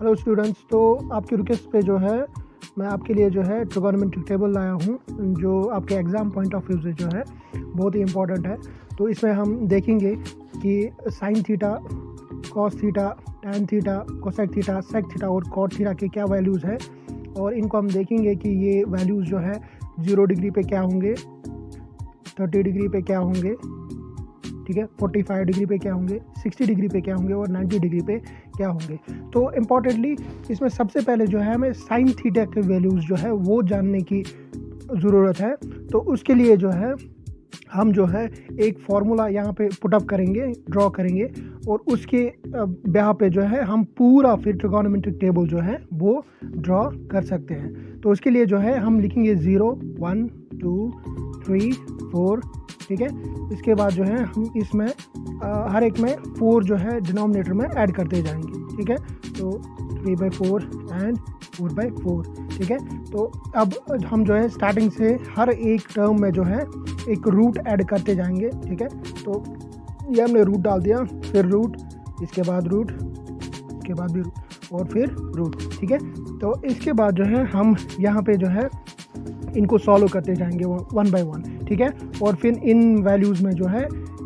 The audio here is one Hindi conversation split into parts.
हेलो स्टूडेंट्स, तो आपकी रिक्वेस्ट पे जो है मैं आपके लिए जो है ट्रिगोनोमेट्रिक टेबल लाया हूँ, जो आपके एग्ज़ाम पॉइंट ऑफ व्यू से जो है बहुत ही इम्पॉर्टेंट है। तो इसमें हम देखेंगे कि sine theta, cos theta, tan theta, cosec theta, sec theta और कॉट थीटा के क्या वैल्यूज़ है, और इनको हम देखेंगे कि ये वैल्यूज़ जो है 0 डिग्री पे क्या होंगे, 30 डिग्री पे क्या होंगे, ठीक है, 45 डिग्री पे क्या होंगे, 60 डिग्री पे क्या होंगे और 90 डिग्री पे क्या होंगे। तो इम्पॉर्टेंटली इसमें सबसे पहले जो है हमें साइन थीटा के वैल्यूज़ जो है वो जानने की ज़रूरत है। तो उसके लिए जो है हम जो है एक फार्मूला यहाँ पे पुटअप करेंगे, ड्रॉ करेंगे, और उसके ब्याह पे जो है हम पूरा फिर ट्रिगोनोमेट्रिक टेबल जो है वो ड्रॉ कर सकते हैं। तो उसके लिए जो है हम लिखेंगे 0, 1, 2, 3, 4, ठीक है। इसके बाद जो है हम इसमें हर एक में 4 जो है डिनोमिनेटर में ऐड करते जाएंगे, ठीक है। तो 3/4 एंड 4/4, ठीक है। तो अब हम जो है स्टार्टिंग से हर एक टर्म में जो है एक रूट ऐड करते जाएंगे, ठीक है। तो ये हमने रूट डाल दिया, फिर रूट, इसके बाद रूट, इसके बाद भी रूट और फिर रूट, ठीक है। तो इसके बाद जो है हम यहाँ पे जो है इनको सॉल्व करते जाएंगे 1 बाय 1, ठीक है। और फिर इन वैल्यूज़ में जो है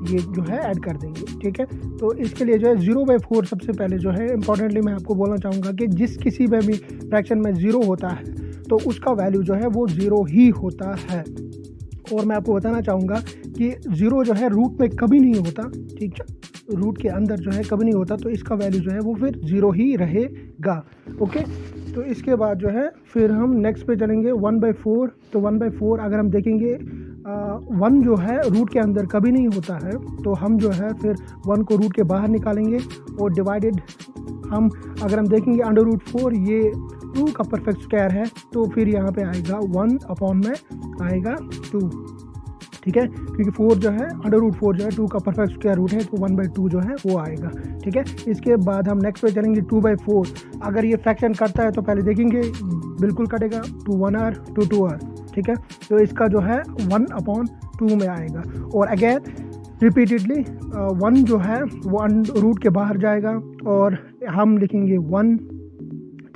ये जो है ऐड कर देंगे, ठीक है। तो इसके लिए जो है 0/4 सबसे पहले जो है इम्पॉर्टेंटली मैं आपको बोलना चाहूँगा कि जिस किसी में भी फ्रैक्शन में 0 होता है तो उसका वैल्यू जो है वो 0 ही होता है। और मैं आपको बताना चाहूँगा कि 0 जो है रूट में कभी नहीं होता, ठीक है, रूट के अंदर जो है कभी नहीं होता, तो इसका वैल्यू जो है वो फिर 0 ही रहेगा, ओके। तो इसके बाद जो है फिर हम नेक्स्ट पे चलेंगे 1/4। तो 1/4 अगर हम देखेंगे 1 जो है रूट के अंदर कभी नहीं होता है, तो हम जो है फिर 1 को रूट के बाहर निकालेंगे और डिवाइडेड हम अगर हम देखेंगे √4 ये 2 का परफेक्ट स्क्वायर है, तो फिर यहाँ पे आएगा 1 अपॉन में आएगा 2, ठीक है, क्योंकि 4 जो है √4 जो है 2 का परफेक्ट स्क्वायर रूट है, तो 1/2 जो है वो आएगा, ठीक है। इसके बाद हम नेक्स्ट पे चलेंगे 2/4। अगर ये फ्रैक्शन करता है तो पहले देखेंगे बिल्कुल कटेगा, 2 1r 2 2r, ठीक है। तो इसका जो है 1/2 में आएगा, और अगेन रिपीटेडली 1 जो है वो रूट के बाहर जाएगा और हम लिखेंगे 1,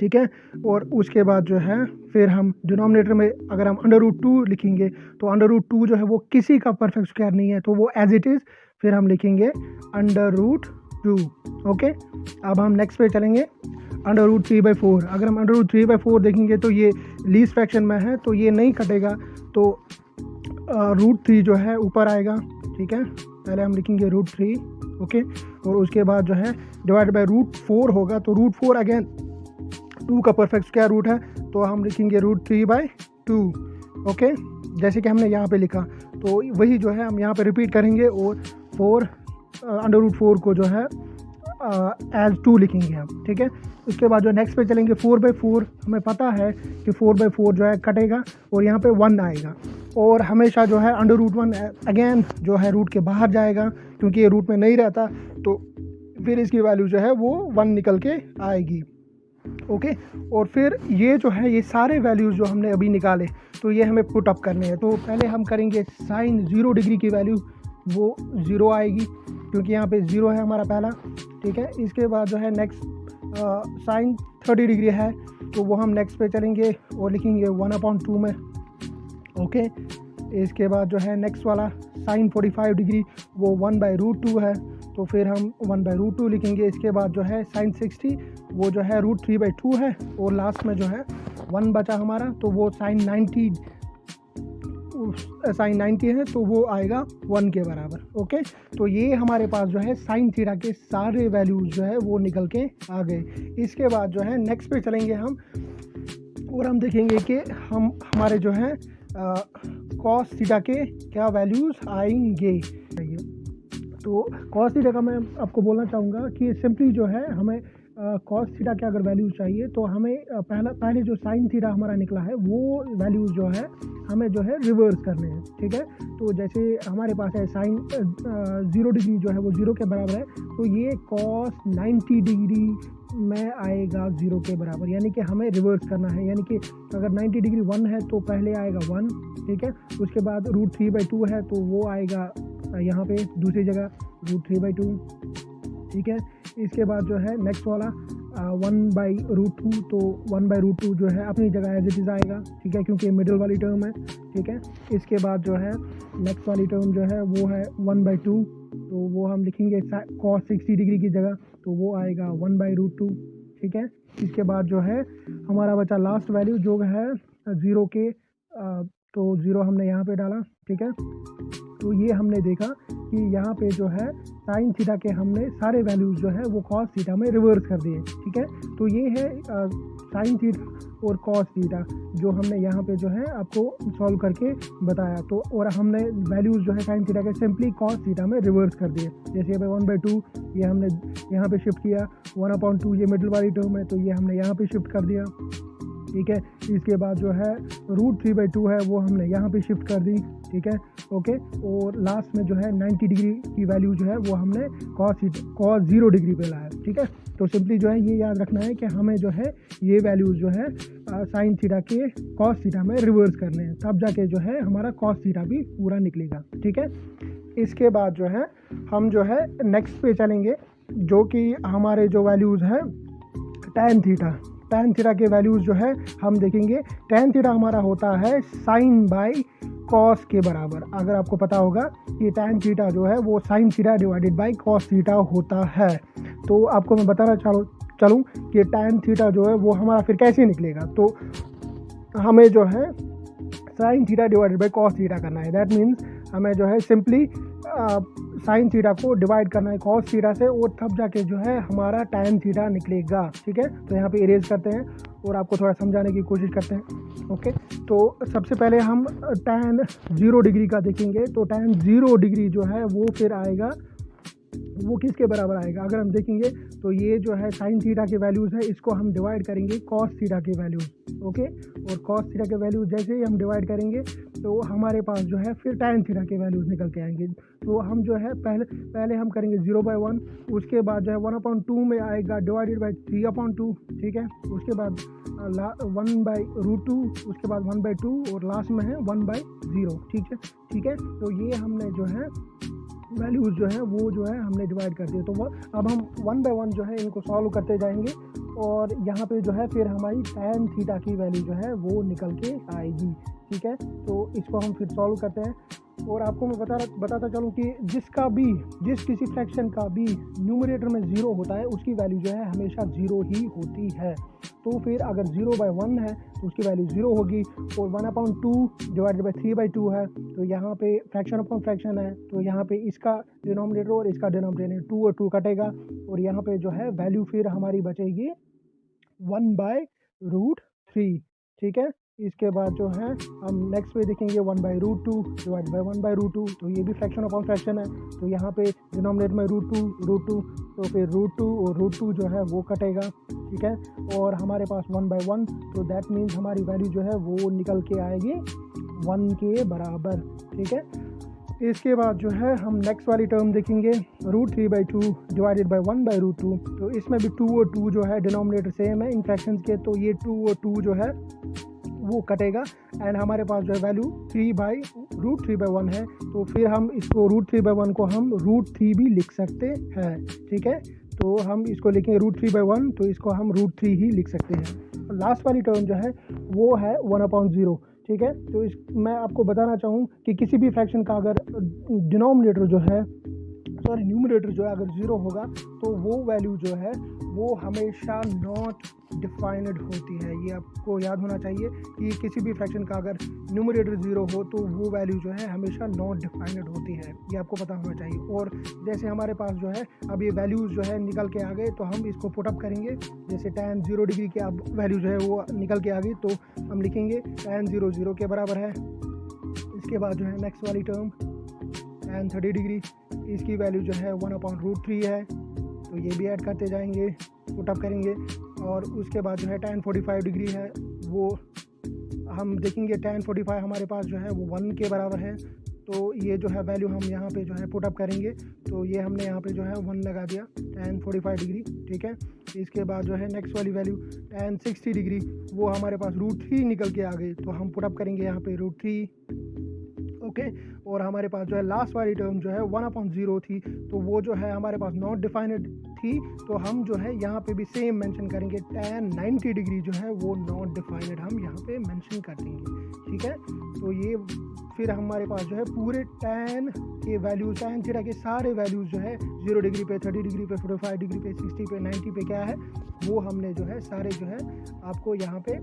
ठीक है। और उसके बाद जो है फिर हम डिनोमिनेटर में अगर हम √2 लिखेंगे तो √2 जो है वो किसी का परफेक्ट स्क्वायर नहीं है, तो वो एज इट इज़ फिर हम लिखेंगे √2, ओके। अब हम नेक्स्ट पे चलेंगे √3/4। अगर हम √3/4 देखेंगे तो ये लीस्ट फ्रैक्शन में है, तो ये नहीं कटेगा, तो √3 जो है ऊपर आएगा, ठीक है। पहले हम लिखेंगे √3, ओके, और उसके बाद जो है डिवाइड बाय √4 होगा, तो √4 अगेन 2 का परफेक्ट स्क्वायर रूट है, तो हम लिखेंगे √3/2, ओके, जैसे कि हमने यहाँ पे लिखा। तो वही जो है हम यहाँ पे रिपीट करेंगे और √4 को जो है एज 2 लिखेंगे हम, ठीक है। उसके बाद जो नेक्स्ट पे चलेंगे 4/4। हमें पता है कि 4/4 जो है कटेगा और यहाँ पे 1 आएगा, और हमेशा जो है √1 अगेन जो है रूट के बाहर जाएगा, क्योंकि ये रूट में नहीं रहता, तो फिर इसकी वैल्यू जो है वो 1 निकल के आएगी, ओके। और फिर ये जो है ये सारे वैल्यूज़ जो हमने अभी निकाले तो ये हमें पुट अप करने हैं। तो पहले हम करेंगे साइन 0 डिग्री की वैल्यू वो 0 आएगी, क्योंकि यहाँ पे 0 है हमारा पहला, ठीक है। इसके बाद जो है नेक्स्ट साइन 30 डिग्री है, तो वो हम नेक्स्ट पे चलेंगे और लिखेंगे 1/2 में, ओके। इसके बाद जो है नेक्स्ट वाला साइन 45 डिग्री वो 1/√2 है, तो फिर हम 1/√2 लिखेंगे। इसके बाद जो है साइन 60 वो जो है √3/2 है, और लास्ट में जो है 1 बचा हमारा, तो वो साइन 90 है, तो वो आएगा 1 के बराबर, ओके। तो ये हमारे पास जो है साइन थीटा के सारे वैल्यूज़ जो है वो निकल के आ गए। इसके बाद जो है नेक्स्ट पे चलेंगे हम, और हम देखेंगे कि हमारे जो है कॉस थीटा के क्या वैल्यूज़ आएंगे। तो कॉस थीटा का मैं आपको बोलना चाहूँगा कि सिंपली जो है हमें कॉस थीटा के अगर वैल्यूज़ चाहिए तो हमें पहले जो साइन थीटा हमारा निकला है वो वैल्यूज़ जो है हमें जो है रिवर्स करने हैं, ठीक है। तो जैसे हमारे पास है साइन 0 डिग्री जो है वो 0 के बराबर है, तो ये कॉस 90 डिग्री में आएगा 0 के बराबर, यानी कि हमें रिवर्स करना है। यानी कि अगर 90 डिग्री 1 है तो पहले आएगा 1, ठीक है। उसके बाद √3/2 है तो वो आएगा यहाँ पे दूसरी जगह √3/2, ठीक है। इसके बाद जो है नेक्स्ट वाला 1/√2, तो 1/√2 जो है अपनी जगह एज इट इज़ आएगा, ठीक है, क्योंकि मिडिल वाली टर्म है, ठीक है। इसके बाद जो है नेक्स्ट वाली टर्म जो है वो है 1/2, तो वो हम लिखेंगे cos 60 डिग्री की जगह, तो वो आएगा 1/√2, ठीक है। इसके बाद जो है हमारा बचा लास्ट वैल्यू जो है 0 के, तो 0 हमने यहाँ पे डाला, ठीक है। तो ये हमने देखा कि यहाँ पे जो है साइन थीटा के हमने सारे वैल्यूज़ जो है वो कॉस थीटा में रिवर्स कर दिए, ठीक है। तो ये है साइन थीटा और कॉस थीटा जो हमने यहाँ पे जो है आपको सॉल्व करके बताया। तो और हमने वैल्यूज़ जो है साइन थीटा के सिंपली कॉस थीटा में रिवर्स कर दिए। जैसे यहाँ पे 1/2 ये हमने यहाँ पे शिफ्ट किया, 1/2 ये मिडिल वाली टर्म है तो ये हमने यहाँ पे शिफ्ट कर दिया, ठीक है। इसके बाद जो है √3/2 है वो हमने यहाँ पे शिफ्ट कर दी, ठीक है, ओके। और लास्ट में जो है 90 डिग्री की वैल्यू जो है वो हमने cos 0 डिग्री पे लाया, ठीक है। तो सिंपली जो है ये याद रखना है कि हमें जो है ये वैल्यूज़ जो है साइन थीटा के cos थीटा में रिवर्स करने हैं, तब जाके जो है हमारा cos थीटा भी पूरा निकलेगा, ठीक है। इसके बाद जो है हम जो है नेक्स्ट पे चलेंगे, जो कि हमारे जो वैल्यूज़ हैं tan थीटा के वैल्यूज़ जो है हम देखेंगे। tan थीटा हमारा होता है साइन बाई कॉस के बराबर। अगर आपको पता होगा कि tan थीटा जो है वो sine theta divided by cos theta होता है, तो आपको मैं बताना चलूँ कि tan थीटा जो है वो हमारा फिर कैसे निकलेगा। तो हमें जो है sine theta divided by cos theta करना है। दैट मीन्स हमें जो है सिंपली साइन थीटा को डिवाइड करना है कॉस थीटा से, और तब जाके जो है हमारा tan थीटा निकलेगा, ठीक है। तो यहाँ पे इरेज करते हैं और आपको थोड़ा समझाने की कोशिश करते हैं, ओके। तो सबसे पहले हम tan 0 डिग्री का देखेंगे। तो tan 0 डिग्री जो है वो फिर आएगा, वो किसके बराबर आएगा। अगर हम देखेंगे तो ये जो है साइन थीटा के वैल्यूज़ है, इसको हम डिवाइड करेंगे कॉस थीटा के वैल्यूज़, ओके। और कॉस थीटा के वैल्यूज़ जैसे ही हम डिवाइड करेंगे तो हमारे पास जो है फिर tan थीटा के वैल्यूज़ निकल के आएंगे। तो हम जो है पहले हम करेंगे 0/1, उसके बाद जो है 1/2 में आएगा डिवाइडेड बाई 3/2, ठीक है। उसके बाद 1/√2, उसके बाद 1/2 और लास्ट में है 1/0, ठीक है। तो ये हमने जो है वैल्यूज़ जो है वो जो है हमने डिवाइड कर दिए। तो अब हम 1 बाय 1 जो है इनको सॉल्व करते जाएंगे, और यहाँ पे जो है फिर हमारी tan थीटा की वैल्यू जो है वो निकल के आएगी, ठीक है। तो इसको हम फिर सॉल्व करते हैं, और आपको मैं बताता चलूँ कि जिस किसी फ्रैक्शन का भी न्यूमरेटर में 0 होता है उसकी वैल्यू जो है हमेशा 0 ही होती है। तो फिर अगर 0/1 है तो उसकी वैल्यू 0 होगी, और 1/2 डिवाइडेड बाई 3/2 है, तो यहाँ पे फ्रैक्शन अपॉन फ्रैक्शन है, तो यहाँ पे इसका डिनोमिनेटर और इसका डिनोमिनेटर 2 और 2 कटेगा, और यहाँ पे जो है वैल्यू फिर हमारी बचेगी 1/√3, ठीक है। इसके बाद जो है हम नेक्स्ट पे देखेंगे 1/√2 डिवाइड बाई 1/√2, तो ये भी फ्रैक्शन अपॉन फ्रैक्शन है, तो यहाँ पे डिनोमिनेटर में √2, तो फिर √2 और √2 जो है वो कटेगा, ठीक है। और हमारे पास 1/1, तो दैट मीन्स हमारी वैल्यू जो है वो निकल के आएगी 1 के बराबर, ठीक है। इसके बाद जो है हम नेक्स्ट वाली टर्म देखेंगे √3/2 डिवाइडेड बाई 1/√2, तो इसमें भी 2 और 2 जो है डिनोमिनेटर सेम है इन फ्रैक्शंस के, तो ये 2 और 2 जो है वो कटेगा, एंड हमारे पास जो है वैल्यू √3/1 है, तो फिर हम इसको √3/1 को हम √3 भी लिख सकते हैं, ठीक है। तो हम इसको लिखेंगे √3/1, तो इसको हम √3 ही लिख सकते हैं। लास्ट वाली टर्म जो है वो है 1/0, ठीक है। तो मैं आपको बताना चाहूँ कि किसी भी फ्रैक्शन का अगर न्यूमरेटर जो है अगर 0 होगा तो वो वैल्यू जो है वो हमेशा नॉट डिफाइंड होती है। ये आपको याद होना चाहिए कि किसी भी फ्रैक्शन का अगर न्यूमरेटर 0 हो तो वो वैल्यू जो है हमेशा नॉट डिफाइंड होती है, ये आपको पता होना चाहिए। और जैसे हमारे पास जो है अब ये वैल्यूज़ जो है निकल के आ गए, तो हम इसको पुटअप करेंगे। जैसे tan 0 डिग्री की अब वैल्यू जो है वो निकल के आ गई, तो हम लिखेंगे tan 0 0 के बराबर है। इसके बाद जो है नेक्स्ट वाली टर्म tan 30 डिग्री, इसकी वैल्यू जो है 1/√3 है, तो ये भी ऐड करते जाएंगे, पुटअप करेंगे। और उसके बाद जो है tan 45 डिग्री है, वो हम देखेंगे tan 45 हमारे पास जो है वो 1 के बराबर है, तो ये जो है वैल्यू हम यहाँ पे जो है पुटअप करेंगे, तो ये हमने यहाँ पे जो है 1 लगा दिया tan 45 डिग्री, ठीक है। इसके बाद जो है नेक्स्ट वाली वैल्यू tan 60 डिग्री, वो हमारे पास √3 निकल के आ गई, तो हम पुटअप करेंगे यहाँ पे √3, ओके। और हमारे पास जो है लास्ट वाली टर्म जो है 1/0 थी, तो वो जो है हमारे पास नॉट डिफाइंड थी, तो हम जो है यहाँ पे भी सेम मेंशन करेंगे tan 90 डिग्री जो है वो नॉट डिफाइंड हम यहाँ पे मेंशन कर देंगे, ठीक है। तो ये फिर हमारे पास जो है पूरे tan के वैल्यूज, tan थीटा के सारे वैल्यूज़ जो है 0 डिग्री पे, 30 डिग्री पे, 45 डिग्री पे, 60 पे, 90 पे क्या है वो हमने जो है सारे जो है आपको यहाँ पे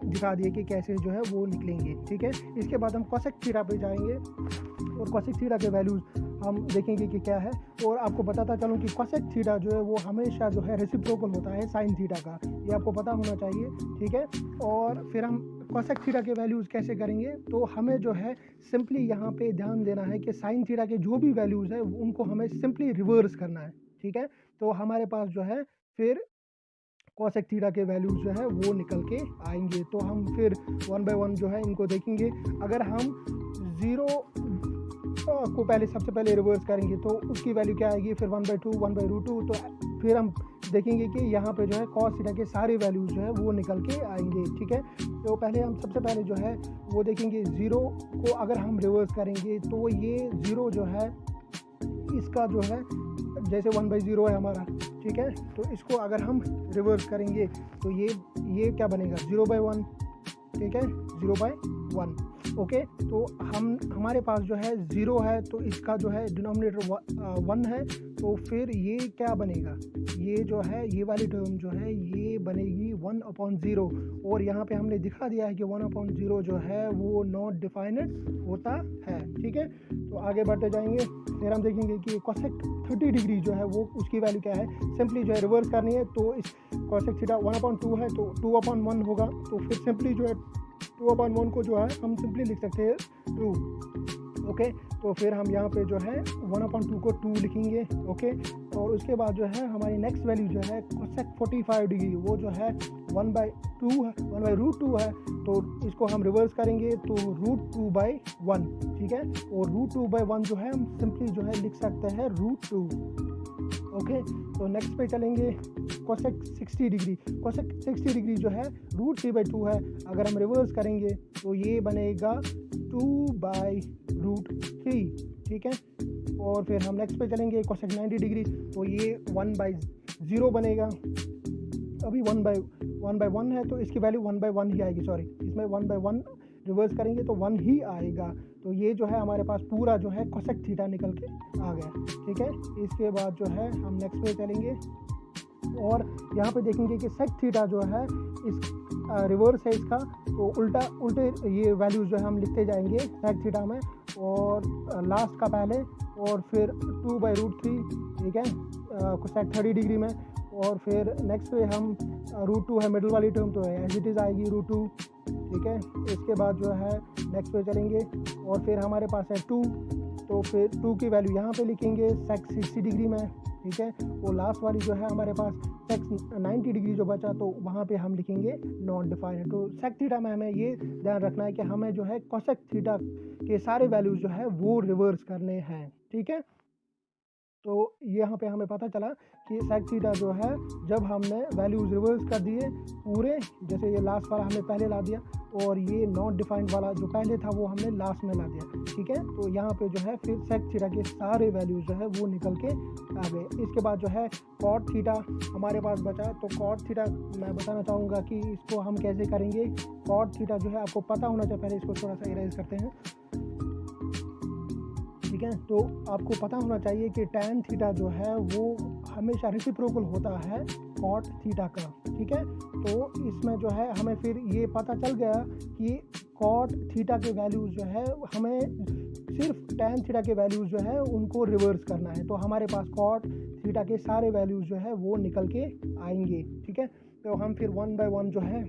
दिखा दिए कि कैसे जो है वो निकलेंगे, ठीक है। इसके बाद हम कोसेक थीटा पे जाएंगे और कोसेक थीटा के वैल्यूज़ हम देखेंगे कि क्या है। और आपको बताता चलूँ कि कोसेक थीटा जो है वो हमेशा जो है रेसिप्रोकल होता है साइन थीटा का, ये आपको पता होना चाहिए, ठीक है। और फिर हम कोसेक थीटा के वैल्यूज़ कैसे करेंगे, तो हमें जो है सिंपली यहाँ पे ध्यान देना है कि साइन थीटा के जो भी वैल्यूज़ है उनको हमें सिंपली रिवर्स करना है, ठीक है। तो हमारे पास जो है फिर कोसेक थीटा के वैल्यूज़ जो है वो निकल के आएंगे। तो हम फिर 1 बाय 1 जो है इनको देखेंगे। अगर हम 0 को पहले सबसे पहले रिवर्स करेंगे तो उसकी वैल्यू क्या आएगी, फिर 1/2, 1/√2, तो फिर हम देखेंगे कि यहाँ पे जो है कॉस थीटा के सारे वैल्यूज़ जो है वो निकल के आएंगे, ठीक है। तो पहले हम सबसे पहले जो है वो देखेंगे 0 को अगर हम रिवर्स करेंगे तो ये 0 जो है इसका जो है जैसे 1/0 है हमारा, ठीक है। तो इसको अगर हम रिवर्स करेंगे तो ये क्या बनेगा 0/1, ठीक है, 0/1, ओके। तो हमारे पास जो है 0 है तो इसका जो है डिनोमिनेटर 1 है, तो फिर ये क्या बनेगा, ये जो है ये वाली टर्म जो है ये बनेगी 1/0। और यहाँ पे हमने दिखा दिया है कि 1/0 जो है वो नॉट डिफाइंड होता है, ठीक है। तो आगे बढ़ते जाएंगे, फिर हम देखेंगे कि कोसेक 30 डिग्री जो है वो उसकी वैल्यू क्या है, सिंपली जो है रिवर्स करनी है। तो इस कोसेक थीटा 1/2 है तो 2/1 होगा, तो फिर सिंपली जो है 2/1 को जो है हम सिंपली लिख सकते हैं 2, ओके। तो फिर हम यहाँ पे जो है 1/2 को 2 लिखेंगे, ओके। और उसके बाद जो है हमारी नेक्स्ट वैल्यू जो है कोसेक 45 डिग्री वो जो है 1/2 है, 1/√2 है, तो इसको हम रिवर्स करेंगे तो √2/1, ठीक है। और √2/1 जो है हम सिंपली जो है लिख सकते हैं √2, ओके। तो नेक्स्ट पे चलेंगे कोसेक 60 डिग्री, कोसेक 60 डिग्री जो है √3/2 है, अगर हम रिवर्स करेंगे तो ये बनेगा 2/√3, ठीक है। और फिर हम नेक्स्ट पे चलेंगे कोसेक 90 डिग्री, तो ये 1/0 बनेगा, अभी 1/1 है तो इसकी वैल्यू 1/1 ही आएगी, सॉरी इसमें 1/1 रिवर्स करेंगे तो 1 ही आएगा। तो ये जो है हमारे पास पूरा जो है कोसेक थीटा निकल के आ गया, ठीक है। इसके बाद जो है हम नेक्स्ट पे चलेंगे और यहाँ पे देखेंगे कि सेक थीटा जो है इस रिवर्स है इसका, तो उल्टे ये वैल्यूज़ जो है हम लिखते जाएंगे सेक थीटा में, और लास्ट का पहले और फिर 2/√3, ठीक है, कोसेक 30 डिग्री में। और फिर नेक्स्ट पे हम √2 है मिडिल वाली टर्म, तो एज इट इज़ आएगी √2, ठीक है। इसके बाद जो है नेक्स्ट पे चलेंगे और फिर हमारे पास है 2, तो फिर 2 की वैल्यू यहाँ पे लिखेंगे सेक 60 डिग्री में, ठीक है। वो लास्ट वाली जो है हमारे पास सेक 90 डिग्री जो बचा तो वहाँ पे हम लिखेंगे नॉट डिफाइंड। तो सेक थीटा में हमें ये ध्यान रखना है कि हमें जो है कोसेक थीटा के सारे वैल्यूज़ जो है वो रिवर्स करने हैं, ठीक है। तो यहाँ पे हमें पता चला कि सेक थीटा जो है जब हमने वैल्यूज़ रिवर्स कर दिए पूरे, जैसे ये लास्ट वाला हमने पहले ला दिया और ये नॉट डिफाइंड वाला जो पहले था वो हमने लास्ट में ला दिया, ठीक है। तो यहाँ पे जो है फिर सेक थीटा के सारे वैल्यूज़ जो है वो निकल के आ गए। इसके बाद जो है कॉट थीटा हमारे पास बचा, तो कॉट थीटा मैं बताना चाहूँगा कि इसको हम कैसे करेंगे। कॉट थीटा जो है आपको पता होना चाहिए, पहले इसको थोड़ा सा इरेज करते हैं, ठीक है। तो आपको पता होना चाहिए कि tan थीटा जो है वो हमेशा रेसिप्रोकल होता है कॉट थीटा का, ठीक है। तो इसमें जो है हमें फिर ये पता चल गया कि कॉट थीटा के वैल्यूज़ जो है हमें सिर्फ tan थीटा के वैल्यूज़ जो है उनको रिवर्स करना है, तो हमारे पास कॉट थीटा के सारे वैल्यूज़ जो है वो निकल के आएंगे, ठीक है। तो हम फिर 1/1 जो है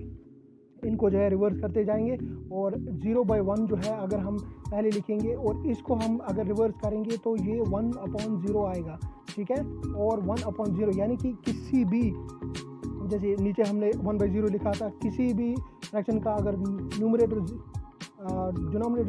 इनको जो है रिवर्स करते जाएंगे और 0/1 जो है अगर हम पहले लिखेंगे और इसको हम अगर रिवर्स करेंगे तो ये 1/0 आएगा, ठीक है। और 1/0 यानी कि किसी भी, जैसे नीचे हमने 1/0 लिखा था, किसी भी फ्रैक्शन का अगर डिनोमिनेटर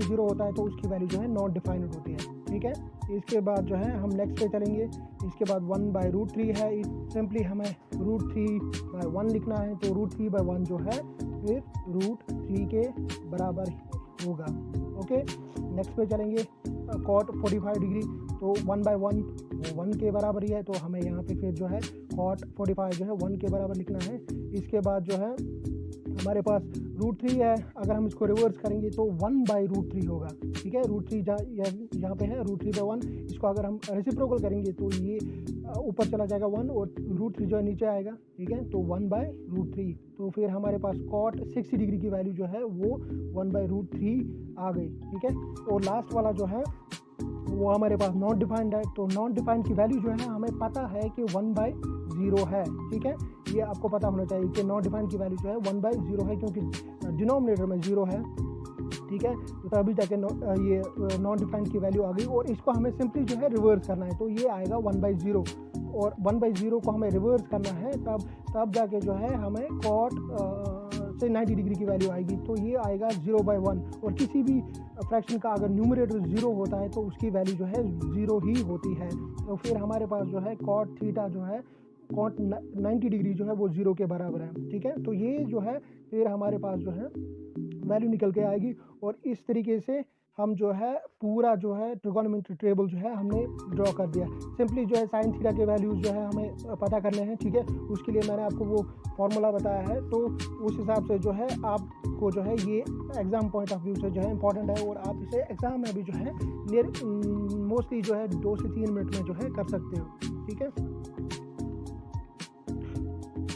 0 होता है तो उसकी वैल्यू जो है नॉट डिफाइंड होती है, ठीक है। इसके बाद जो है हम नेक्स्ट पे चलेंगे। इसके बाद 1/√3 है, सिंपली हमें √3/1 लिखना है, तो √3/1 जो है फिर √3 के बराबर होगा, ओके, नेक्स्ट पे चलेंगे कॉट 45 डिग्री, तो 1/1 वो 1 के बराबर ही है, तो हमें यहाँ पे फिर जो है कॉट 45 जो है 1 के बराबर लिखना है। इसके बाद जो है हमारे पास √3 है, अगर हम इसको रिवर्स करेंगे तो 1/√3 होगा, ठीक है। √3 यहाँ पे है √3/1, इसको अगर हम रेसिप्रोकल करेंगे तो ये ऊपर चला जाएगा 1 और √3 जो है नीचे आएगा, ठीक है, तो 1/√3। तो फिर हमारे पास कॉट 60 डिग्री की वैल्यू जो है वो 1/√3 आ गई, ठीक है। और लास्ट वाला जो है वो हमारे पास नॉट डिफाइंड है, तो नॉट डिफाइंड की वैल्यू जो है हमें पता है कि 1/0 है, ठीक है। ये आपको पता होना चाहिए कि नॉट डिफाइंड की वैल्यू जो है 1/0 है, क्योंकि डिनोमिनेटर में 0 है, ठीक है। तो तभी जाके ये नॉट डिफाइंड की वैल्यू आ गई, और इसको हमें सिंपली जो है रिवर्स करना है, तो ये आएगा 1/0, और 1/0 को हमें रिवर्स करना है, तब जाके जो है हमें कॉट से 90 डिग्री की वैल्यू आएगी, तो ये आएगा 0/1। और किसी भी फ्रैक्शन का अगर न्यूमरेटर 0 होता है तो उसकी वैल्यू जो है 0 ही होती है। तो फिर हमारे पास जो है कॉट थीटा जो है कॉट 90 डिग्री जो है वो 0 के बराबर है, ठीक है। तो ये जो है फिर हमारे पास जो है वैल्यू निकल के आएगी, और इस तरीके से हम जो है पूरा जो है ट्रिगोनोमेट्री टेबल जो है हमने ड्रॉ कर दिया। सिंपली जो है साइन थीटा के वैल्यूज़ जो है हमें पता करने हैं, ठीक है। उसके लिए मैंने आपको वो फार्मूला बताया है, तो उस हिसाब से जो है आपको जो है ये एग्ज़ाम पॉइंट ऑफ व्यू से जो है इंपॉर्टेंट है, और आप इसे एग्ज़ाम में भी जो है मोस्टली जो है 2 से 3 मिनट में जो है कर सकते हो, ठीक है।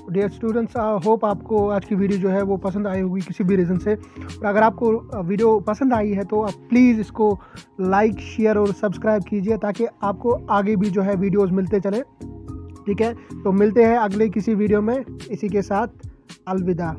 डियर स्टूडेंट्स, होप आपको आज की वीडियो जो है वो पसंद आई होगी किसी भी रीज़न से, और अगर आपको वीडियो पसंद आई है तो आप प्लीज़ इसको लाइक, शेयर और सब्सक्राइब कीजिए, ताकि आपको आगे भी जो है वीडियोस मिलते चले, ठीक है। तो मिलते हैं अगले किसी वीडियो में, इसी के साथ अलविदा।